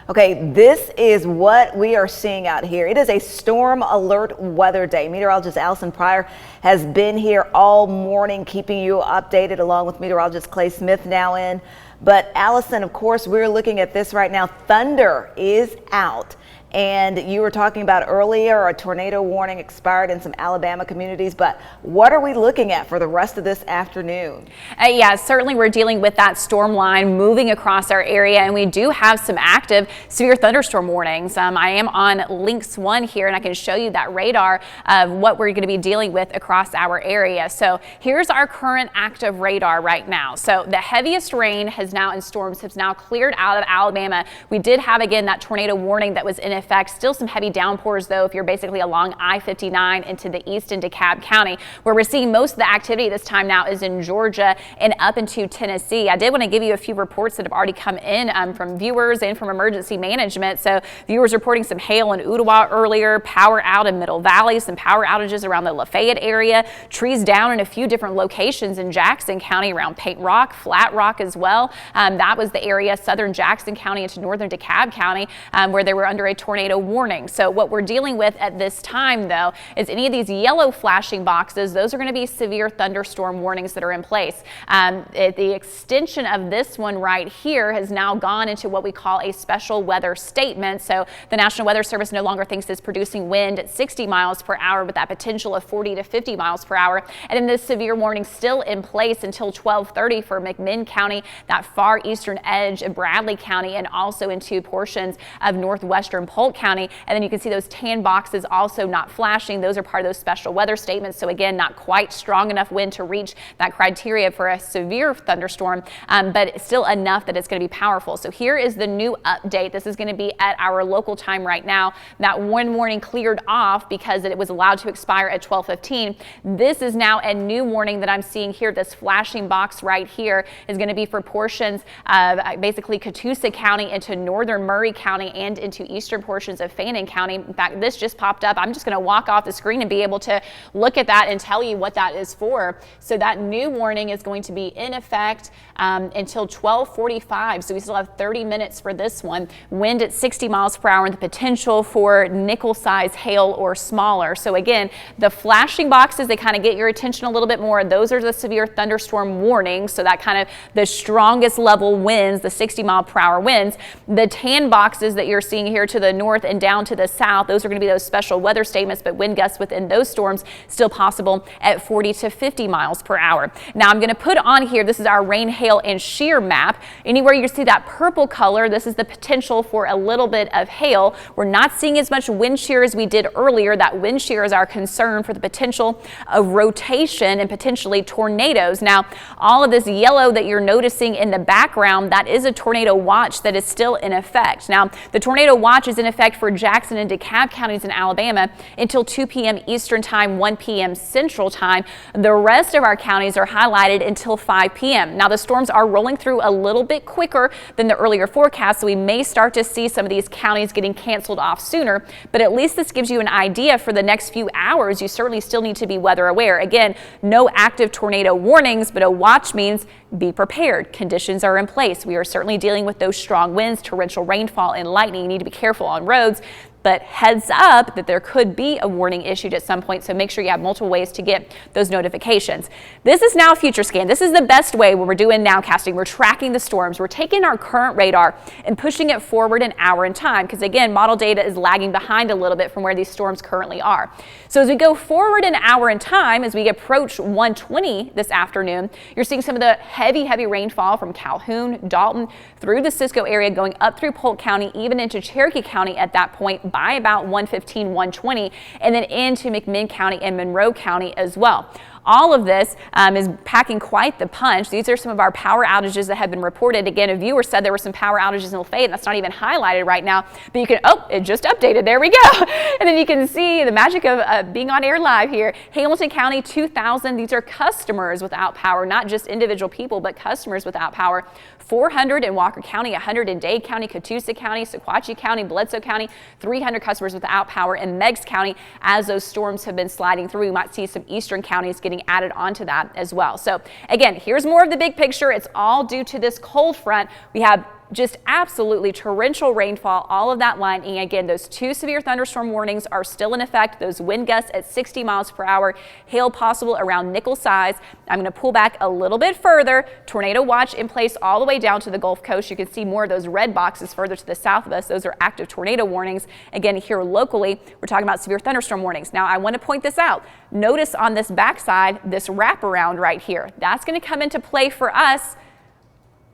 Okay, this is what we are seeing out here. It is a storm alert weather day. Meteorologist Alison Pryor has been here all morning keeping you updated, along with meteorologist Clay Smith now in. But Alison, of course, we're looking at this right now. Thunder is out. And you were talking about earlier, a tornado warning expired in some Alabama communities, but what are we looking at for the rest of this afternoon? Yeah, certainly we're dealing with that storm line moving across our area, and we do have some active severe thunderstorm warnings. I am on Lynx 1 here, and I can show you that radar of what we're going to be dealing with across our area. So here's our current active radar right now. So the heaviest rain and storms has now cleared out of Alabama. We did have, again, that tornado warning that was in effect. Still some heavy downpours, though, if you're basically along I-59 into the east in DeKalb County. Where we're seeing most of the activity this time now is in Georgia and up into Tennessee. I did want to give you a few reports that have already come in from viewers and from emergency management. So viewers reporting some hail in Ottawa earlier, power out in Middle Valley, some power outages around the Lafayette area, trees down in a few different locations in Jackson County around Paint Rock, Flat Rock as well. That was the area, southern Jackson County into northern DeKalb County, where they were under a tornado warning. So what we're dealing with at this time, though, is any of these yellow flashing boxes. Those are going to be severe thunderstorm warnings that are in place. The extension of this one right here has now gone into what we call a special weather statement. So the National Weather Service no longer thinks it's producing wind at 60 miles per hour with that potential of 40 to 50 miles per hour. And then this severe warning still in place until 12:30 for McMinn County, that far eastern edge of Bradley County, and also into portions of northwestern Polk County. And then you can see those tan boxes also not flashing. Those are part of those special weather statements. So again, not quite strong enough wind to reach that criteria for a severe thunderstorm, but still enough that it's going to be powerful. So here is the new update. This is going to be at our local time right now. That one warning cleared off because it was allowed to expire at 12:15. This is now a new warning that I'm seeing here. This flashing box right here is going to be for portions of basically Catoosa County into northern Murray County and into eastern portions of Fannin County. In fact, this just popped up. I'm just going to walk off the screen and be able to look at that and tell you what that is for. So that new warning is going to be in effect until 12:45. So we still have 30 minutes for this one. Wind at 60 miles per hour and the potential for nickel-size hail or smaller. So again, the flashing boxes, they kind of get your attention a little bit more. Those are the severe thunderstorm warnings. So that kind of the strongest level winds, the 60 mile per hour winds. The tan boxes that you're seeing here to the north and down to the south, those are going to be those special weather statements, but wind gusts within those storms still possible at 40 to 50 miles per hour. Now I'm going to put on here, this is our rain, hail, and shear map. Anywhere you see that purple color, this is the potential for a little bit of hail. We're not seeing as much wind shear as we did earlier. That wind shear is our concern for the potential of rotation and potentially tornadoes. Now, all of this yellow that you're noticing in the background, that is a tornado watch that is still in effect. Now, the tornado watch is in effect for Jackson and DeKalb counties in Alabama until 2 p.m. Eastern time, 1 p.m. Central time. The rest of our counties are highlighted until 5 p.m. Now, the storms are rolling through a little bit quicker than the earlier forecast, so we may start to see some of these counties getting canceled off sooner, but at least this gives you an idea for the next few hours. You certainly still need to be weather aware. Again, no active tornado warnings, but a watch means be prepared. Conditions are in place. We are certainly dealing with those strong winds, torrential rainfall, and lightning. You need to be careful on roads. But heads up that there could be a warning issued at some point, so make sure you have multiple ways to get those notifications. This is now Future Scan. This is the best way when we're doing nowcasting. We're tracking the storms. We're taking our current radar and pushing it forward an hour in time because, again, model data is lagging behind a little bit from where these storms currently are. So as we go forward an hour in time, as we approach 1:20 this afternoon, you're seeing some of the heavy rainfall from Calhoun, Dalton, through the Cisco area, going up through Polk County, even into Cherokee County at that point by about 1:15, 1:20, and then into McMinn County and Monroe County as well. All of this is packing quite the punch. These are some of our power outages that have been reported. Again, a viewer said there were some power outages in Lafayette, and that's not even highlighted right now, but you can, oh, it just updated. There we go. And then you can see the magic of being on air live here. Hamilton County, 2,000. These are customers without power, not just individual people, but customers without power. 400 in Walker County, 100 in Dade County, Catoosa County, Sequatchie County, Bledsoe County, 300 customers without power in Meigs County. As those storms have been sliding through, we might see some eastern counties getting added onto that as well. So again, here's more of the big picture. It's all due to this cold front. We have just absolutely torrential rainfall, all of that lining. Again, those 2 severe thunderstorm warnings are still in effect. Those wind gusts at 60 miles per hour, hail possible around nickel size. I'm going to pull back a little bit further. Tornado watch in place all the way down to the Gulf Coast. You can see more of those red boxes further to the south of us. Those are active tornado warnings. Again, here locally, we're talking about severe thunderstorm warnings. Now, I want to point this out. Notice on this backside, this wraparound right here, that's going to come into play for us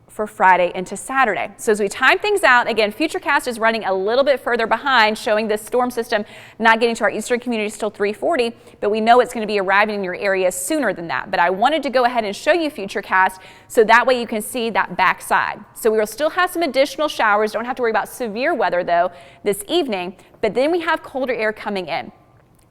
for Friday into Saturday. So as we time things out, again, Futurecast is running a little bit further behind, showing this storm system not getting to our eastern communities till 3:40, but we know it's going to be arriving in your area sooner than that. But I wanted to go ahead and show you Futurecast so that way you can see that backside. So we will still have some additional showers. Don't have to worry about severe weather though this evening, but then we have colder air coming in.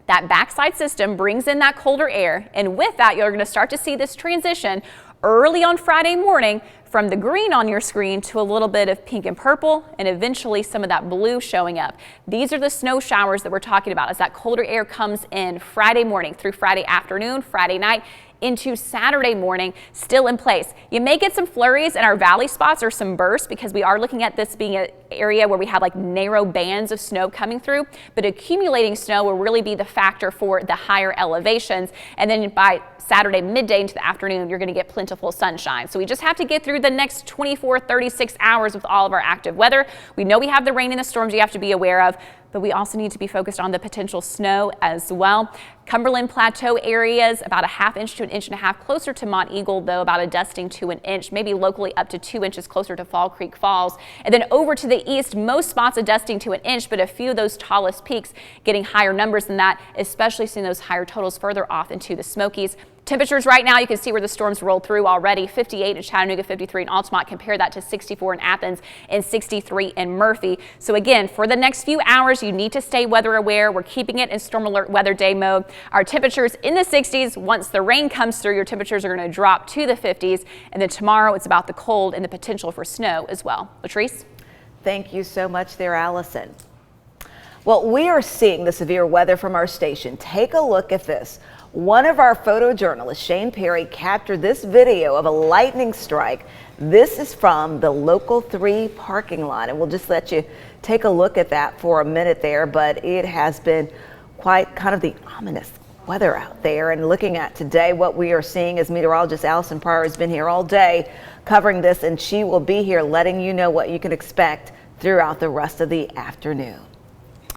That backside system brings in that colder air, and with that, you're going to start to see this transition early on Friday morning from the green on your screen to a little bit of pink and purple, and eventually some of that blue showing up. These are the snow showers that we're talking about as that colder air comes in Friday morning through Friday afternoon, Friday night, into Saturday morning, still in place. You may get some flurries in our valley spots or some bursts because we are looking at this being an area where we have like narrow bands of snow coming through, but accumulating snow will really be the factor for the higher elevations. And then by Saturday midday into the afternoon, you're going to get plentiful sunshine. So we just have to get through the next 24, 36 hours with all of our active weather. We know we have the rain and the storms you have to be aware of, but we also need to be focused on the potential snow as well. Cumberland Plateau areas, about a ½ inch to 1.5 inches closer to Mont Eagle, though about a dusting to 1 inch, maybe locally up to 2 inches closer to Fall Creek Falls. And then over to the east, most spots a dusting to 1 inch, but a few of those tallest peaks getting higher numbers than that, especially seeing those higher totals further off into the Smokies. Temperatures right now, you can see where the storms rolled through already. 58 in Chattanooga, 53 in Altamont. Compare that to 64 in Athens and 63 in Murphy. So again, for the next few hours, you need to stay weather aware. We're keeping it in storm alert weather day mode. Our temperatures in the 60s. Once the rain comes through, your temperatures are going to drop to the 50s. And then tomorrow, it's about the cold and the potential for snow as well. Latrice? Thank you so much there, Allison. Well, we are seeing the severe weather from our station. Take a look at this. One of our photojournalists, Shane Perry, captured this video of a lightning strike. This is from the Local 3 parking lot, and we'll just let you take a look at that for a minute there, but it has been quite kind of the ominous weather out there. And looking at today, what we are seeing is meteorologist Alison Pryor has been here all day covering this, and she will be here letting you know what you can expect throughout the rest of the afternoon.